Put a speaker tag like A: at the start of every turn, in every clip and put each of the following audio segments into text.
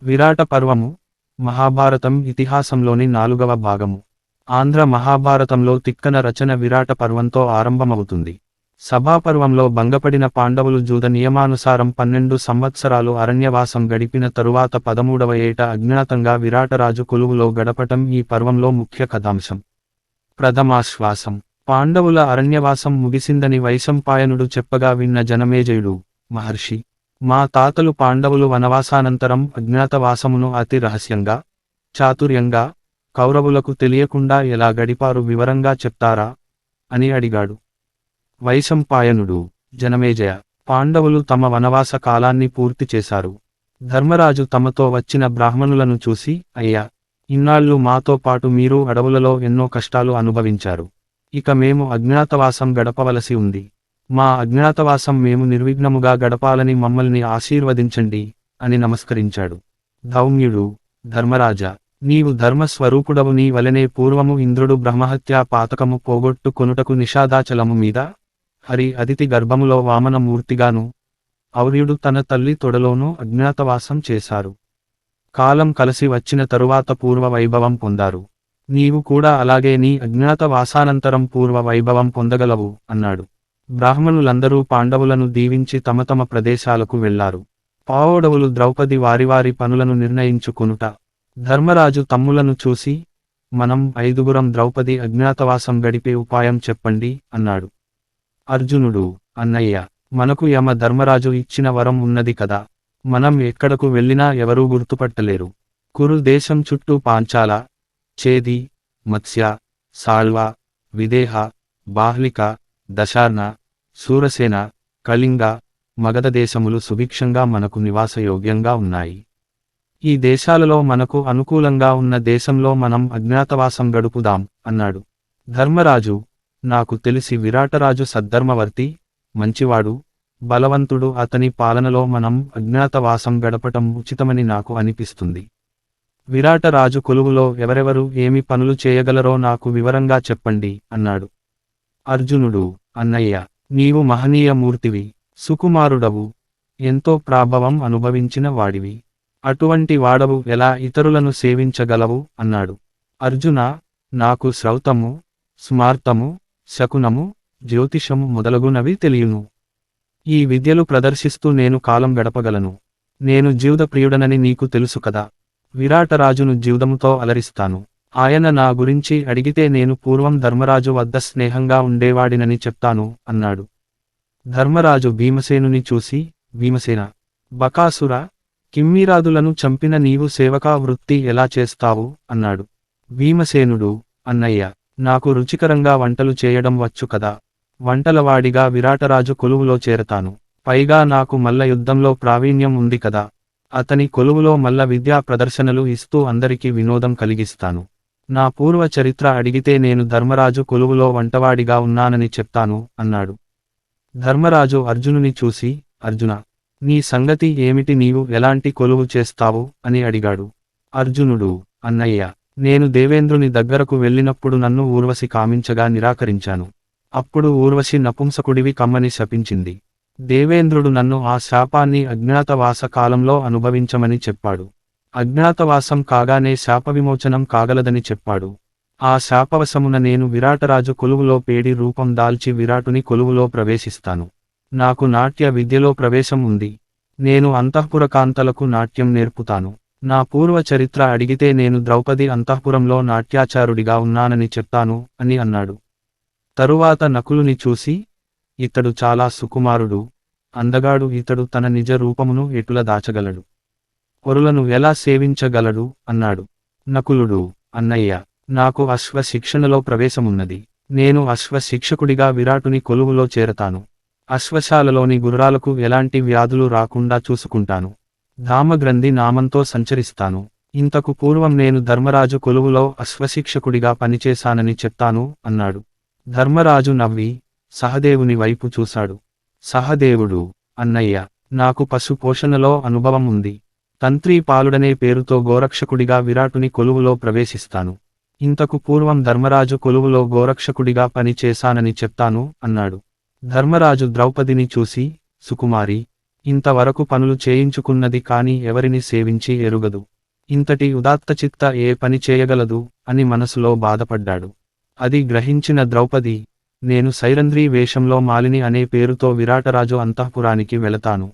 A: విరాట పర్వము మహాభారతం ఇతిహాసంలోని 4వ భాగము. ఆంధ్ర మహాభారతంలో తిక్కన రచన విరాట పర్వంతో ఆరంభమవుతుంది. సభాపర్వంలో భంగపడిన పాండవులు జూద నియమానుసారం 12 సంవత్సరాలు అరణ్యవాసం గడిపిన తరువాత 13వ ఏట అజ్ఞాతంగా విరాటరాజు కొలువులో గడపటం ఈ పర్వంలో ముఖ్య కథాంశం. ప్రథమాశ్వాసం. పాండవుల అరణ్యవాసం ముగిసిందని వైశంపాయనుడు చెప్పగా విన్న జనమేజయుడు, మహర్షి, మా తాతలు పాండవులు వనవాసానంతరం అజ్ఞాతవాసమును అతి రహస్యంగా, చాతుర్యంగా, కౌరవులకు తెలియకుండా ఎలా గడిపారు వివరంగా చెప్తారా అని అడిగాడు. వైశంపాయనుడు, జనమేజయ, పాండవులు తమ వనవాస కాలాన్ని పూర్తి చేశారు. ధర్మరాజు తమతో వచ్చిన బ్రాహ్మణులను చూసి, అయ్యా, ఇన్నాళ్ళు మాతో పాటు మీరు అడవులలో ఎన్నో కష్టాలు అనుభవించారు. ఇక మేము అజ్ఞాతవాసం గడపవలసి ఉంది. మా అజ్ఞాతవాసం మేము నిర్విఘ్నముగా గడపాలని మమ్మల్ని ఆశీర్వదించండి అని నమస్కరించాడు. ధౌమ్యుడు, ధర్మరాజా, నీవు ధర్మస్వరూపుడవు, నీ వలనే పూర్వము ఇంద్రుడు బ్రహ్మహత్యా పాతకము పోగొట్టు కొనుటకు నిషాదాచలము మీద, హరి అదితి గర్భములో వామన మూర్తిగాను, ఔర్యుడు తన తల్లి తొడలోనూ అజ్ఞాతవాసం చేశారు. కాలం కలిసి వచ్చిన తరువాత పూర్వ వైభవం పొందారు. నీవు కూడా అలాగే నీ అజ్ఞాతవాసానంతరం పూర్వ వైభవం పొందగలవు అన్నాడు. బ్రాహ్మణులందరూ పాండవులను దీవించి తమ తమ ప్రదేశాలకు వెళ్లారు. పావోడవులు ద్రౌపది వారివారి పనులను నిర్ణయించుకొనుట. ధర్మరాజు తమ్ములను చూసి, మనం 5గురం ద్రౌపది అజ్ఞాతవాసం గడిపే ఉపాయం చెప్పండి అన్నాడు. అర్జునుడు, అన్నయ్య, మనకు యమ ధర్మరాజు ఇచ్చిన వరం ఉన్నది కదా, మనం ఎక్కడకు వెళ్ళినా ఎవరూ గుర్తుపట్టలేరు. కురు దేశం చుట్టూ పాంచాల, చేది, మత్స్య, సాళ్వ, విదేహ, బాహ్లిక, దశార్ణ, శూరసేన, కళింగ, మగధ దేశములు సుభిక్షంగా మనకు నివాసయోగ్యంగా ఉన్నాయి. ఈ దేశాలలో మనకు అనుకూలంగా ఉన్న దేశంలో మనం అజ్ఞాతవాసం గడుపుదాం అన్నాడు. ధర్మరాజు, నాకు తెలిసి విరాటరాజు సద్ధర్మవర్తి, మంచివాడు, బలవంతుడు, అతని పాలనలో మనం అజ్ఞాతవాసం గడపటం ఉచితమని నాకు అనిపిస్తుంది. విరాటరాజు కొలువులో ఎవరెవరు ఏమి పనులు చేయగలరో నాకు వివరంగా చెప్పండి అన్నాడు. అర్జునుడు, అన్నయ్య, నీవు మహనీయ మూర్తివి, సుకుమారుడవు, ఎంతో ప్రాభవం అనుభవించిన వాడివి. అటువంటి వాడవు ఎలా ఇతరులను సేవించగలవు అన్నాడు. అర్జున, నాకు శ్రౌతము, స్మార్తము, శకునము, జ్యోతిషము మొదలగునవి తెలియును. ఈ విద్యలు ప్రదర్శిస్తూ నేను కాలం గడపగలను. నేను జీవదప్రియుడనని నీకు తెలుసు కదా. విరాటరాజును జీవదముతో అలరిస్తాను. ఆయన నా గురించి అడిగితే నేను పూర్వం ధర్మరాజు వద్ద స్నేహంగా ఉండేవాడినని చెప్తాను అన్నాడు. ధర్మరాజు భీమసేనుని చూసి, భీమసేన, బకాసుర, కిమ్మీరాదులను చంపిన నీవు సేవకా వృత్తి ఎలా చేస్తావు అన్నాడు. భీమసేనుడు, అన్నయ్య, నాకు రుచికరంగా వంటలు చేయడం వచ్చు కదా. వంటలవాడిగా విరాటరాజు కొలువులో చేరతాను. పైగా నాకు మల్ల యుద్ధంలో ప్రావీణ్యం ఉంది కదా. అతని కొలువులో మల్ల విద్యా ప్రదర్శనలు ఇస్తూ అందరికీ వినోదం కలిగిస్తాను. నా పూర్వ చరిత్ర అడిగితే నేను ధర్మరాజు కొలువులో వంటవాడిగా ఉన్నానని చెప్తాను అన్నాడు. ధర్మరాజు అర్జునుని చూసి, అర్జున, నీ సంగతి ఏమిటి, నీవు ఎలాంటి కొలువు చేస్తావు అని అడిగాడు. అర్జునుడు, అన్నయ్య, నేను దేవేంద్రుని దగ్గరకు వెళ్ళినప్పుడు నన్ను ఊర్వశి కామించగా నిరాకరించాను. అప్పుడు ఊర్వశి నపుంసకుడివి కమ్మని శపించింది. దేవేంద్రుడు నన్ను ఆ శాపాన్ని అజ్ఞాతవాస కాలంలో అనుభవించమని చెప్పాడు. అజ్ఞాతవాసం కాగానే శాపవిమోచనం కాగలదని చెప్పాడు. ఆ శాపవశమున నేను విరాటరాజు కొలువులో పేడి రూపం దాల్చి విరాటుని కొలువులో ప్రవేశిస్తాను. నాకు నాట్య విద్యలో ప్రవేశం ఉంది. నేను అంతఃపురకాంతలకు నాట్యం నేర్పుతాను. నా పూర్వ చరిత్ర అడిగితే నేను ద్రౌపది అంతఃపురంలో నాట్యాచారుడిగా ఉన్నానని చెప్తాను అని అన్నాడు. తరువాత నకులుని చూసి, ఇతడు చాలా సుకుమారుడు, అందగాడు, ఇతడు తన నిజ రూపమును ఎటుల దాచగలడు, పొరులను ఎలా సేవించగలడు అన్నాడు. నకులుడు, అన్నయ్య, నాకు అశ్వ శిక్షణలో ప్రవేశమున్నది. నేను అశ్వ శిక్షకుడిగా విరాటుని కొలువులో చేరతాను. అశ్వశాలలోని గుర్రాలకు ఎలాంటి వ్యాధులు రాకుండా చూసుకుంటాను. ధామగ్రంథి నామంతో సంచరిస్తాను. ఇంతకు పూర్వం నేను ధర్మరాజు కొలువులో అశ్వశిక్షకుడిగా పనిచేశానని చెప్తాను అన్నాడు. ధర్మరాజు నవ్వి సహదేవుని వైపు చూశాడు. సహదేవుడు, అన్నయ్య, నాకు పశు పోషణలో అనుభవం ఉంది. తంత్రీ పాలుడనే పేరుతో గోరక్షకుడిగా విరాటుని కొలువులో ప్రవేశిస్తాను. ఇంతకు పూర్వం ధర్మరాజు కొలువులో గోరక్షకుడిగా పని చేశానని చెప్తాను అన్నాడు. ధర్మరాజు ద్రౌపదిని చూసి, సుకుమారి, ఇంతవరకు పనులు చేయించుకున్నది కాని ఎవరిని సేవించి ఎరుగదు. ఇంతటి ఉదాత్తచిత్త ఏ పని చేయగలదు అని మనసులో బాధపడ్డాడు. అది గ్రహించిన ద్రౌపది, నేను సైరంధ్రీ వేషంలో మాలిని అనే పేరుతో విరాటరాజు అంతఃపురానికి వెళతాను.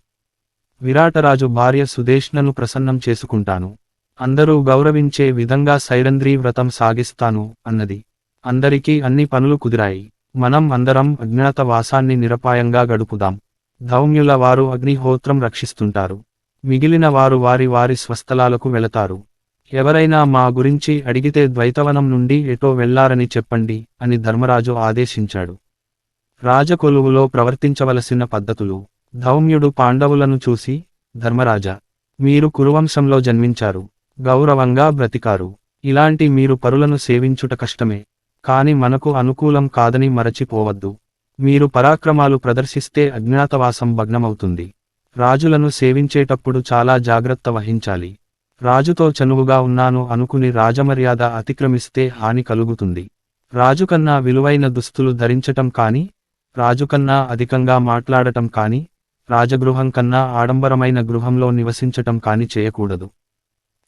A: విరాటరాజు భార్య సుదేష్ణను ప్రసన్నం చేసుకుంటాను. అందరూ గౌరవించే విధంగా సైరంధ్రీ వ్రతం సాగిస్తాను అన్నది. అందరికీ అన్ని పనులు కుదిరాయి. మనం అందరం అజ్ఞాతవాసాన్ని నిరపాయంగా గడుపుదాం. ధౌమ్యుల వారు అగ్నిహోత్రం రక్షిస్తుంటారు. మిగిలిన వారు వారి వారి స్వస్థలాలకు వెళతారు. ఎవరైనా మా గురించి అడిగితే ద్వైతవనం నుండి ఎటో వెళ్లారని చెప్పండి అని ధర్మరాజు ఆదేశించాడు. రాజకొలువులో ప్రవర్తించవలసిన పద్ధతులు. ధౌమ్యుడు పాండవులను చూసి, ధర్మరాజా, మీరు కురువంశంలో జన్మించారు, గౌరవంగా బ్రతికారు. ఇలాంటి మీరు పరులను సేవించుట కష్టమే, కాని మనకు అనుకూలం కాదని మరచిపోవద్దు. మీరు పరాక్రమాలు ప్రదర్శిస్తే అజ్ఞాతవాసం భగ్నమవుతుంది. రాజులను సేవించేటప్పుడు చాలా జాగ్రత్త వహించాలి. రాజుతో చనువుగా ఉన్నాను అనుకుని రాజమర్యాద అతిక్రమిస్తే హాని కలుగుతుంది. రాజుకన్నా విలువైన దుస్తులు ధరించటం కాని, రాజుకన్నా అధికంగా మాట్లాడటం కాని, రాజగృహం కన్నా ఆడంబరమైన గృహంలో నివసించటం కాని చేయకూడదు.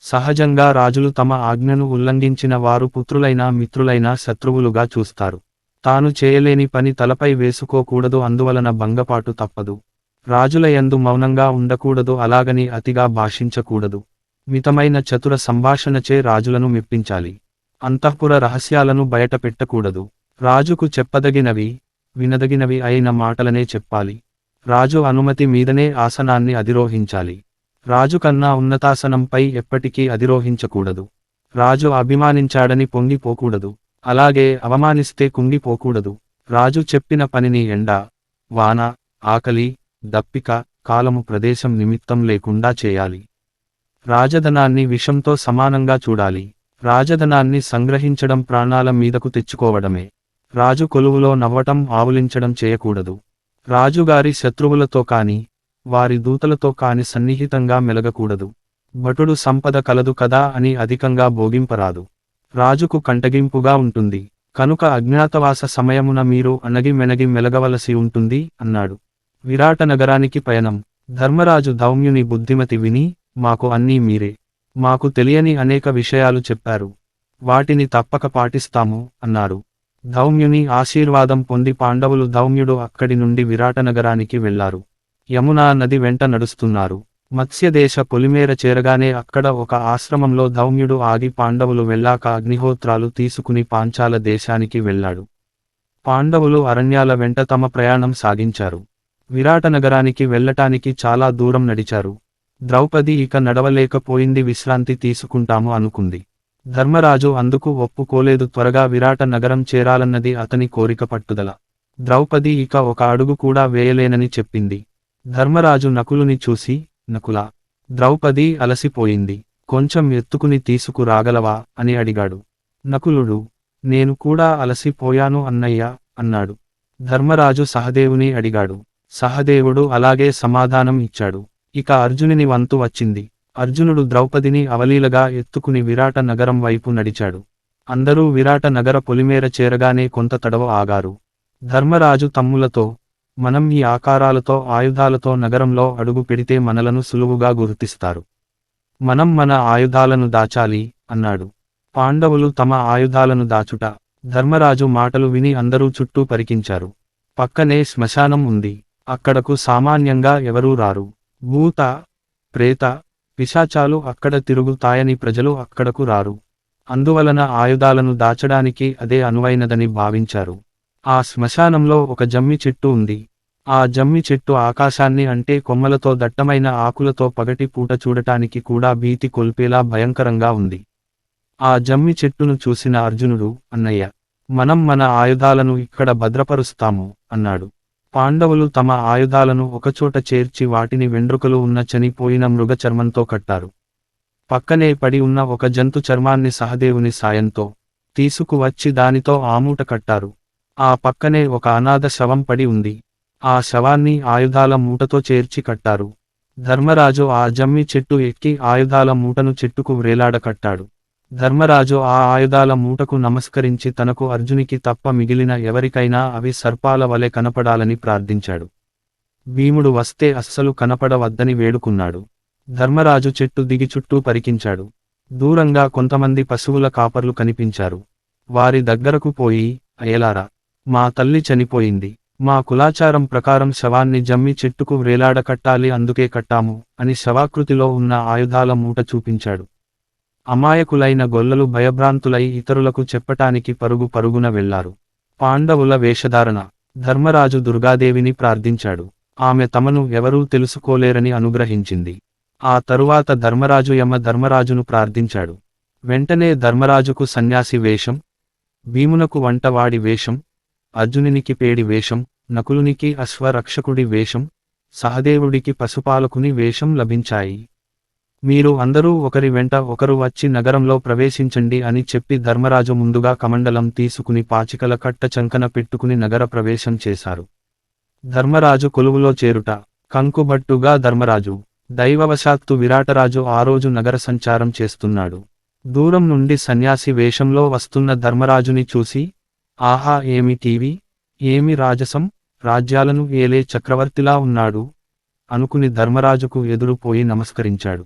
A: సహజంగా రాజులు తమ ఆజ్ఞను ఉల్లంఘించిన వారు పుత్రులైనా మిత్రులైనా శత్రువులుగా చూస్తారు. తాను చేయలేని పని తలపై వేసుకోకూడదు. అందువలన భంగపాటు తప్పదు. రాజుల యందు మౌనంగా ఉండకూడదు. అలాగని అతిగా భాషించకూడదు. మితమైన చతుర సంభాషణచే రాజులను మెప్పించాలి. అంతఃపుర రహస్యాలను బయటపెట్టకూడదు. రాజుకు చెప్పదగినవి, వినదగినవి అయిన మాటలనే చెప్పాలి. రాజు అనుమతి మీదనే ఆసనాన్ని అధిరోహించాలి. రాజు కన్నా ఉన్నతాసనంపై ఎప్పటికీ అధిరోహించకూడదు. రాజు అభిమానించాడని పొంగిపోకూడదు. అలాగే అవమానిస్తే కుంగిపోకూడదు. రాజు చెప్పిన పనిని ఎండ, వాన, ఆకలి, దప్పిక, కాలము ప్రదేశం నిమిత్తం లేకుండా చేయాలి. రాజధనాన్ని విషంతో సమానంగా చూడాలి. రాజధనాన్ని సంగ్రహించడం ప్రాణాల మీదకు తెచ్చుకోవడమే. రాజు కొలువులో నవ్వటం ఆవులించడం చేయకూడదు. రాజుగారి శత్రువులతో కాని, వారి దూతలతో కాని సన్నిహితంగా మెలగకూడదు. భటుడు సంపద కలదు కదా అని అధికంగా భోగింపరాదు. రాజుకు కంటగింపుగా ఉంటుంది. కనుక అజ్ఞాతవాస సమయమున మీరు అణగి మెనగి మెలగవలసి ఉంటుంది అన్నాడు. విరాట నగరానికి పయనం. ధర్మరాజు ధౌమ్యుని బుద్ధిమతి విని, మాకు అన్నీ మీరే. మాకు తెలియని అనేక విషయాలు చెప్పారు. వాటిని తప్పక పాటిస్తాము అన్నారు. ధౌమ్యుని ఆశీర్వాదం పొంది పాండవులు ధౌమ్యుడు అక్కడి నుండి విరాట నగరానికి వెళ్లారు. యమునా నది వెంట నడుస్తున్నారు. మత్స్యదేశ పొలిమేర చేరగానే అక్కడ ఒక ఆశ్రమంలో ధౌమ్యుడు ఆగి పాండవులు వెళ్ళాక అగ్నిహోత్రాలు తీసుకుని పాంచాల దేశానికి వెళ్ళాడు. పాండవులు అరణ్యాల వెంట తమ ప్రయాణం సాగించారు. విరాట నగరానికి వెళ్ళటానికి చాలా దూరం నడిచారు. ద్రౌపది ఇక నడవలేకపోయింది. విశ్రాంతి తీసుకుంటాము అనుకుంది. ధర్మరాజు అందుకు ఒప్పుకోలేదు. త్వరగా విరాట నగరం చేరాలన్నది అతని కోరిక పట్టుదల. ద్రౌపది ఇక ఒక అడుగు కూడా వేయలేనని చెప్పింది. ధర్మరాజు నకులుని చూసి, నకులా, ద్రౌపది అలసిపోయింది, కొంచెం ఎత్తుకుని తీసుకురాగలవా అని అడిగాడు. నకులుడు, నేను కూడా అలసిపోయాను అన్నయ్య అన్నాడు. ధర్మరాజు సహదేవుని అడిగాడు. సహదేవుడు అలాగే సమాధానం ఇచ్చాడు. ఇక అర్జునుని వంతు వచ్చింది. అర్జునుడు ద్రౌపదిని అవలీలగా ఎత్తుకుని విరాట నగరం వైపు నడిచాడు. అందరూ విరాట నగర పొలిమేర చేరగానే కొంత తడవ ఆగారు. ధర్మరాజు తమ్ములతో, మనం ఈ ఆకారాలతో ఆయుధాలతో నగరంలో అడుగు పెడితే మనలను సులువుగా గుర్తిస్తారు. మనం మన ఆయుధాలను దాచాలి అన్నాడు. పాండవులు తమ ఆయుధాలను దాచుట. ధర్మరాజు మాటలు విని అందరూ చుట్టూ పరికించారు. పక్కనే శ్మశానం ఉంది. అక్కడకు సామాన్యంగా ఎవరూ రారు. భూత, ప్రేత, పిశాచాలు అక్కడ తిరుగుతాయని ప్రజలు అక్కడకు రారు. అందువలన ఆయుధాలను దాచడానికి అదే అనువైనదని భావించారు. ఆ శ్మశానంలో ఒక జమ్మి చెట్టు ఉంది. ఆ జమ్మి చెట్టు ఆకాశాన్ని అంటే కొమ్మలతో దట్టమైన ఆకులతో పగటి పూట చూడటానికి కూడా భీతి కొల్పేలా భయంకరంగా ఉంది. ఆ జమ్మి చెట్టును చూసిన అర్జునుడు, అన్నయ్య, మనం మన ఆయుధాలను ఇక్కడ భద్రపరుస్తాము అన్నాడు. పాండవులు తమ ఆయుధాలను ఒకచోట చేర్చి వాటిని వెండ్రుకలు ఉన్న చనిపోయిన మృగ చర్మంతో కట్టారు. పక్కనే పడి ఉన్న ఒక జంతు చర్మాన్ని సహదేవుని సాయంతో తీసుకువచ్చి దానితో ఆమూట కట్టారు. ఆ పక్కనే ఒక అనాథ శవం పడి ఉంది. ఆ శవాన్ని ఆయుధాల మూటతో చేర్చి కట్టారు. ధర్మరాజు ఆ జమ్మి చెట్టు ఎక్కి ఆయుధాల మూటను చెట్టుకు వ్రేలాడ కట్టాడు. ధర్మరాజు ఆ ఆయుధాల మూటకు నమస్కరించి తనకు అర్జునికి తప్ప మిగిలిన ఎవరికైనా అవి సర్పాల వలె కనపడాలని ప్రార్థించాడు. భీముడు వస్తే అస్సలు కనపడవద్దని వేడుకున్నాడు. ధర్మరాజు చెట్టు దిగి చుట్టూ పరికించాడు. దూరంగా కొంతమంది పశువుల కాపర్లు కనిపించారు. వారి దగ్గరకు పోయి, అయ్యలారా, మా తల్లి చనిపోయింది. మా కులాచారం ప్రకారం శవాన్ని జమ్మి చెట్టుకు వ్రేలాడ కట్టాలి, అందుకే కట్టాము అని శవాకృతిలో ఉన్న ఆయుధాల మూట చూపించాడు. అమాయకులైన గొల్లలు భయభ్రాంతులై ఇతరులకు చెప్పటానికి పరుగు పరుగున వెళ్లారు. పాండవుల వేషధారణ. ధర్మరాజు దుర్గాదేవిని ప్రార్థించాడు. ఆమె తమను ఎవరూ తెలుసుకోలేరని అనుగ్రహించింది. ఆ తరువాత ధర్మరాజు ధర్మరాజును ప్రార్థించాడు. వెంటనే ధర్మరాజుకు సన్యాసి వేషం, భీమునకు వంటవాడి వేషం, అర్జునునికి పేడి వేషం, నకులునికి అశ్వరక్షకుడి వేషం, సహదేవుడికి పశుపాలకుని వేషం లభించాయి. మీరు అందరూ ఒకరి వెంట ఒకరు వచ్చి నగరంలో ప్రవేశించండి అని చెప్పి ధర్మరాజు ముందుగా కమండలం తీసుకుని పాచికల కట్ట చంకన పెట్టుకుని నగర ప్రవేశం చేశారు. ధర్మరాజు కొలువులో చేరుట. కంకుబట్టుగా ధర్మరాజు. దైవవశాత్తు విరాటరాజు ఆ రోజు నగర సంచారం చేస్తున్నాడు. దూరం నుండి సన్యాసి వేషంలో వస్తున్న ధర్మరాజుని చూసి, ఆహా, ఏమి టీవీ, ఏమి రాజసం, రాజ్యాలను ఏలే చక్రవర్తిలా ఉన్నాడు అనుకుని ధర్మరాజుకు ఎదురుపోయి నమస్కరించాడు.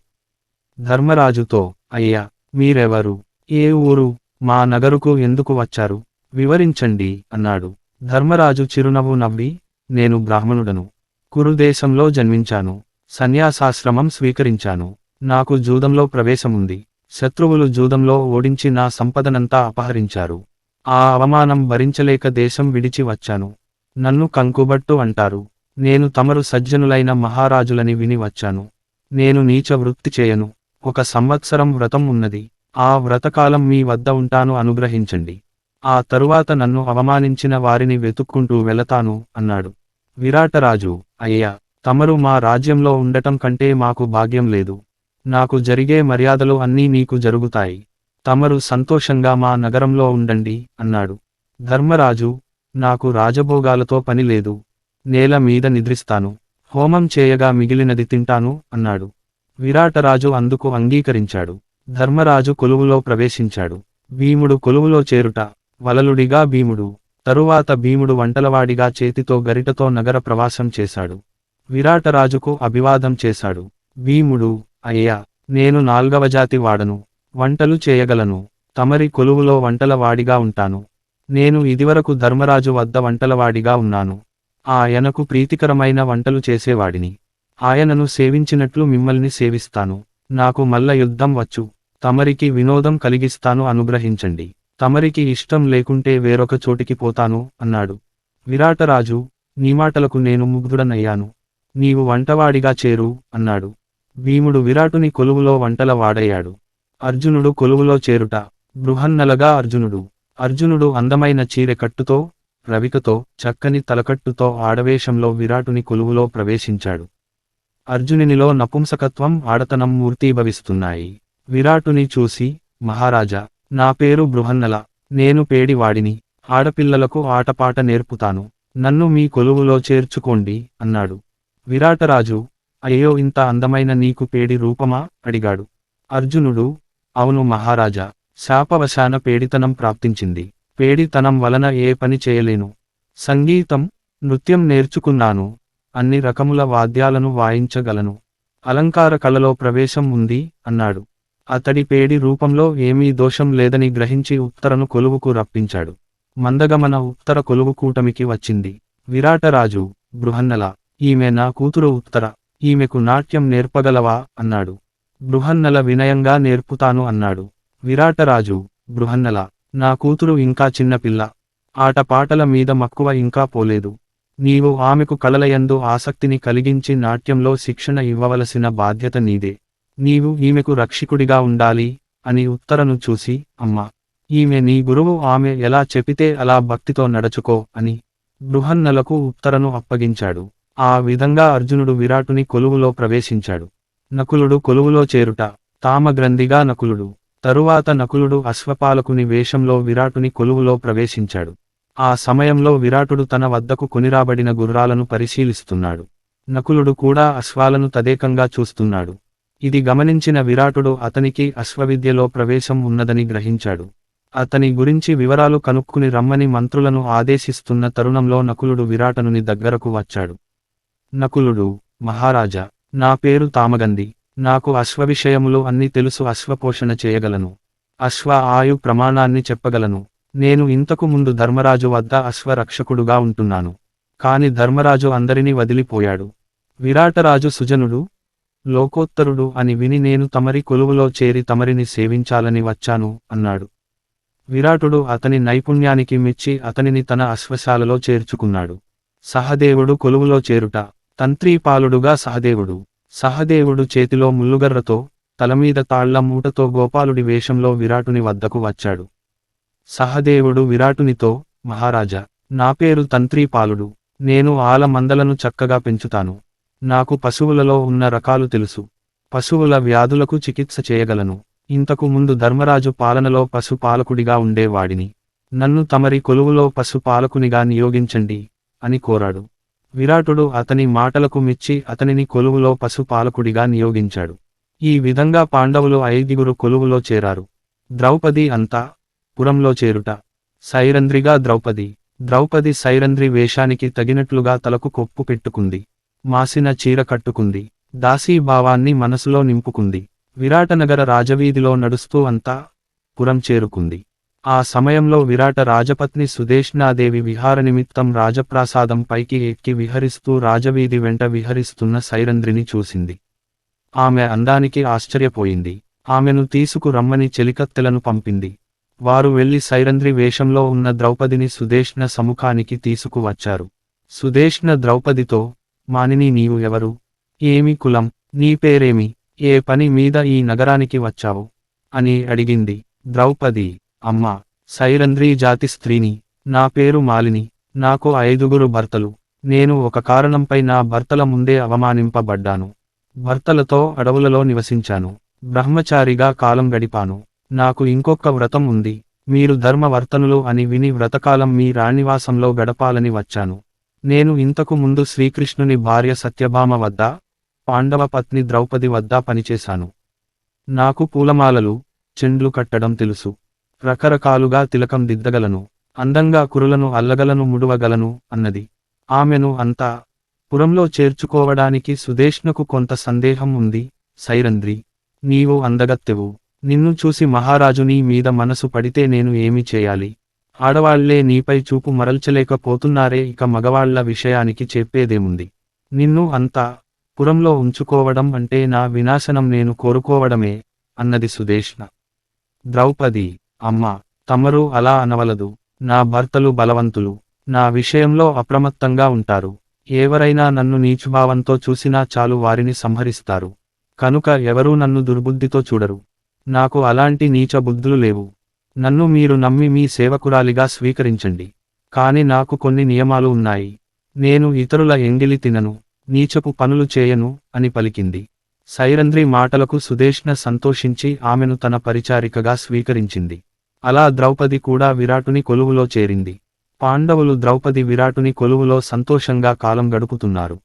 A: ధర్మరాజుతో, అయ్యా, మీరెవరు, ఏ ఊరు, మా నగరుకు ఎందుకు వచ్చారు, వివరించండి అన్నాడు. ధర్మరాజు చిరునవ్వు నవ్వి, నేను బ్రాహ్మణుడను, కురుదేశంలో జన్మించాను, సన్యాసాశ్రమం స్వీకరించాను. నాకు జూదంలో ప్రవేశముంది. శత్రువులు జూదంలో ఓడించి నా సంపదనంతా అపహరించారు. ఆ అవమానం భరించలేక దేశం విడిచి వచ్చాను. నన్ను కంకుబట్టు అంటారు. నేను తమరు సజ్జనులైన మహారాజులని విని వచ్చాను. నేను నీచ వృత్తి చేయను. 1 సంవత్సరం వ్రతం ఉన్నది. ఆ వ్రతకాలం మీ వద్ద ఉంటాను, అనుగ్రహించండి. ఆ తరువాత నన్ను అవమానించిన వారిని వెతుక్కుంటూ వెళతాను అన్నాడు. విరాటరాజు, అయ్యా, తమరు మా రాజ్యంలో ఉండటం కంటే మాకు భాగ్యం లేదు. నాకు జరిగే మర్యాదలు అన్నీ నీకు జరుగుతాయి. తమరు సంతోషంగా మా నగరంలో ఉండండి అన్నాడు. ధర్మరాజు, నాకు రాజభోగాలతో పని లేదు. నేల మీద నిద్రిస్తాను. హోమం చేయగా మిగిలినది తింటాను అన్నాడు. విరాటరాజు అందుకు అంగీకరించాడు. ధర్మరాజు కొలువులో ప్రవేశించాడు. భీముడు కొలువులో చేరుట. వలలుడిగా భీముడు. తరువాత భీముడు వంటలవాడిగా చేతితో గరిటతో నగర ప్రవాసం చేశాడు. విరాటరాజుకు అభివాదం చేశాడు. భీముడు, అయ్యా, నేను 4వ జాతి వాడను. వంటలు చేయగలను. తమరి కొలువులో వంటలవాడిగా ఉంటాను. నేను ఇదివరకు ధర్మరాజు వద్ద వంటలవాడిగా ఉన్నాను. ఆయనకు ప్రీతికరమైన వంటలు చేసేవాడిని. ఆయనను సేవించినట్లు మిమ్మల్ని సేవిస్తాను. నాకు మల్ల యుద్ధం వచ్చు. తమరికి వినోదం కలిగిస్తాను, అనుగ్రహించండి. తమరికి ఇష్టం లేకుంటే వేరొక చోటికి పోతాను అన్నాడు. విరాటరాజు, నీ మాటలకు నేను ముగ్ధుడనయ్యాను. నీవు వంటవాడిగా చేరు అన్నాడు. భీముడు విరాటుని కొలువులో వంటల వాడయ్యాడు. అర్జునుడు కొలువులో చేరుట. బృహన్నలగా అర్జునుడు. అర్జునుడు అందమైన చీరె కట్టుతో, రవికతో, చక్కని తలకట్టుతో ఆడవేషంలో విరాటుని కొలువులో ప్రవేశించాడు. అర్జునునిలో నపుంసకత్వం, ఆడతనం మూర్తీభవిస్తున్నాయి. విరాటుని చూసి, మహారాజా, నా పేరు బృహన్నల. నేను పేడివాడిని. ఆడపిల్లలకు ఆటపాట నేర్పుతాను. నన్ను మీ కొలువులో చేర్చుకోండి అన్నాడు. విరాటరాజు, అయ్యో, ఇంత అందమైన నీకు పేడి రూపమా అడిగాడు. అర్జునుడు, అవును మహారాజా, శాపవశాన పేడితనం ప్రాప్తించింది. పేడితనం వలన ఏ పని చేయలేను. సంగీతం, నృత్యం నేర్చుకున్నాను. అన్ని రకముల వాద్యాలను వాయించగలను. అలంకార కళలో ప్రవేశం ఉంది అన్నాడు. అతడి పేడి రూపంలో ఏమీ దోషం లేదని గ్రహించి ఉత్తరను కొలువుకు రప్పించాడు. మందగమన ఉత్తర కొలువు కూటమికి వచ్చింది. విరాటరాజు, బృహన్నల, ఈమె నా కూతురు ఉత్తర. ఈమెకు నాట్యం నేర్పగలవా అన్నాడు. బృహన్నల వినయంగా నేర్పుతాను అన్నాడు. విరాటరాజు, బృహన్నల, నా కూతురు ఇంకా చిన్నపిల్ల. ఆటపాటల మీద మక్కువ ఇంకా పోలేదు. నీవు ఆమెకు కళలయందు ఆసక్తిని కలిగించి నాట్యంలో శిక్షణ ఇవ్వవలసిన బాధ్యత నీదే. నీవు ఈమెకు రక్షకుడిగా ఉండాలి అని ఉత్తరను చూసి, అమ్మా, ఈమె నీ గురువు, ఆమె ఎలా చెపితే అలా భక్తితో నడచుకో అని బృహన్నలకు ఉత్తరను అప్పగించాడు. ఆ విధంగా అర్జునుడు విరాటుని కొలువులో ప్రవేశించాడు. నకులుడు కొలువులో చేరుట. తామగ్రంథిగా నకులుడు. తరువాత నకులుడు అశ్వపాలకుని వేషంలో విరాటుని కొలువులో ప్రవేశించాడు. ఆ సమయంలో విరాటుడు తన వద్దకు కొనిరాబడిన గుర్రాలను పరిశీలిస్తున్నాడు. నకులుడు కూడా అశ్వాలను తదేకంగా చూస్తున్నాడు. ఇది గమనించిన విరాటుడు అతనికి అశ్వవిద్యలో ప్రవేశం ఉన్నదని గ్రహించాడు. అతని గురించి వివరాలు కనుక్కుని రమ్మని మంత్రులను ఆదేశిస్తున్న తరుణంలో నకులుడు విరాటనుని దగ్గరకు వచ్చాడు. నకులుడు, మహారాజా, నా పేరు తామగంది, నాకు అశ్వ విషయములు అన్ని తెలుసు, అశ్వపోషణ చేయగలను, అశ్వ ఆయు ప్రమాణాన్ని చెప్పగలను. నేను ఇంతకు ముందు ధర్మరాజు వద్ద అశ్వరక్షకుడుగా ఉంటున్నాను. కాని ధర్మరాజు అందరినీ వదిలిపోయాడు. విరాటరాజు సుజనుడు, లోకోత్తరుడు అని విని నేను తమరి కొలువులో చేరి తమరిని సేవించాలని వచ్చాను అన్నాడు. విరాటుడు అతని నైపుణ్యానికి మెచ్చి అతనిని తన అశ్వశాలలో చేర్చుకున్నాడు. సహదేవుడు కొలువులో చేరుట. తంత్రీపాలుడుగా సహదేవుడు చేతిలో ముల్లుగర్రతో, తలమీద తాళ్ల మూటతో గోపాలుడి వేషంలో విరాటుని వద్దకు వచ్చాడు. సహదేవుడు విరాటునితో, మహారాజా, నా పేరు తంత్రీపాలుడు, నేను ఆల మందలను చక్కగా పెంచుతాను. నాకు పశువులలో ఉన్న రకాలు తెలుసు, పశువుల వ్యాధులకు చికిత్స చేయగలను. ఇంతకు ముందు ధర్మరాజు పాలనలో పశుపాలకుడిగా ఉండేవాడిని. నన్ను తమరి కొలువులో పశుపాలకునిగా నియోగించండి అని కోరాడు. విరాటుడు అతని మాటలకు మెచ్చి అతనిని కొలువులో పశుపాలకుడిగా నియోగించాడు. ఈ విధంగా పాండవులు 5గురు కొలువులో చేరారు. ద్రౌపది అంతా పురంలో చేరుట. సైరంధ్రిగా ద్రౌపది సైరంధ్రి వేషానికి తగినట్లుగా తలకు కొప్పు పెట్టుకుంది, మాసిన చీర కట్టుకుంది, దాసీభావాన్ని మనసులో నింపుకుంది. విరాటనగర రాజవీధిలో నడుస్తూ అంతా పురం చేరుకుంది. ఆ సమయంలో విరాట రాజపత్ని సుదేష్ణాదేవి విహార నిమిత్తం రాజప్రాసాదం పైకి ఎక్కి విహరిస్తూ రాజవీధి వెంట విహరిస్తున్న సైరంధ్రిని చూసింది. ఆమె అందానికి ఆశ్చర్యపోయింది. ఆమెను తీసుకు రమ్మని చెలికత్తెలను పంపింది. వారు వెళ్లి సైరంధ్రి వేషంలో ఉన్న ద్రౌపదిని సుదేష్ణ సముఖానికి తీసుకువచ్చారు. సుదేష్ణ ద్రౌపదితో, మానిని, నీవు ఎవరు? ఏమి కులం? నీ పేరేమి? ఏ పని మీద ఈ నగరానికి వచ్చావు అని అడిగింది. ద్రౌపది, అమ్మా, సైరంధ్రీ జాతి స్త్రీని, నా పేరు మాలిని, నాకు 5గురు భర్తలు, నేను ఒక కారణంపై నా భర్తల ముందే అవమానింపబడ్డాను. భర్తలతో అడవులలో నివసించాను, బ్రహ్మచారిగా కాలం గడిపాను. నాకు ఇంకొక వ్రతం ఉంది. మీరు ధర్మవర్తనులు అని విని వ్రతకాలం మీ రాణివాసంలో గడపాలని వచ్చాను. నేను ఇంతకు ముందు శ్రీకృష్ణుని భార్య సత్యభామ వద్ద, పాండవ పత్ని ద్రౌపది వద్ద పనిచేశాను. నాకు పూలమాలలు, చెండ్లు కట్టడం తెలుసు, రకరకాలుగా తిలకం దిద్దగలను, అందంగా కురులను అల్లగలను, ముడువగలను అన్నది. ఆమెను అంతా పురంలో చేర్చుకోవడానికి సుదేష్ణకు కొంత సందేహం ఉంది. సైరంధ్రి, నీవు అందగత్తెవు, నిన్ను చూసి మహారాజు నీ మీద మనసు పడితే నేను ఏమి చేయాలి? ఆడవాళ్లే నీపై చూపు మరల్చలేకపోతున్నారే, ఇక మగవాళ్ల విషయానికి చెప్పేదేముంది? నిన్ను అంతా పురంలో ఉంచుకోవడం అంటే నా వినాశనం నేను కోరుకోవడమే అన్నది సుదేష్ణ. ద్రౌపది, అమ్మా, తమరు అలా అనవలదు. నా భర్తలు బలవంతులు, నా విషయంలో అప్రమత్తంగా ఉంటారు. ఎవరైనా నన్ను నీచుభావంతో చూసినా చాలు వారిని సంహరిస్తారు. కనుక ఎవరూ నన్ను దుర్బుద్ధితో చూడరు. నాకు అలాంటి నీచ బుద్ధులు లేవు. నన్ను మీరు నమ్మి మీ సేవకురాలిగా స్వీకరించండి. కాని నాకు కొన్ని నియమాలు ఉన్నాయి. నేను ఇతరుల ఎంగిలి తినను, నీచపు పనులు చేయను అని పలికింది. సైరంధ్రి మాటలకు సుదేష్ణ సంతోషించి ఆమెను తన పరిచారికగా స్వీకరించింది. అలా ద్రౌపది కూడా విరాటుని కొలువులో చేరింది. పాండవులు ద్రౌపది విరాటుని కొలువులో సంతోషంగా కాలం గడుపుతున్నారు.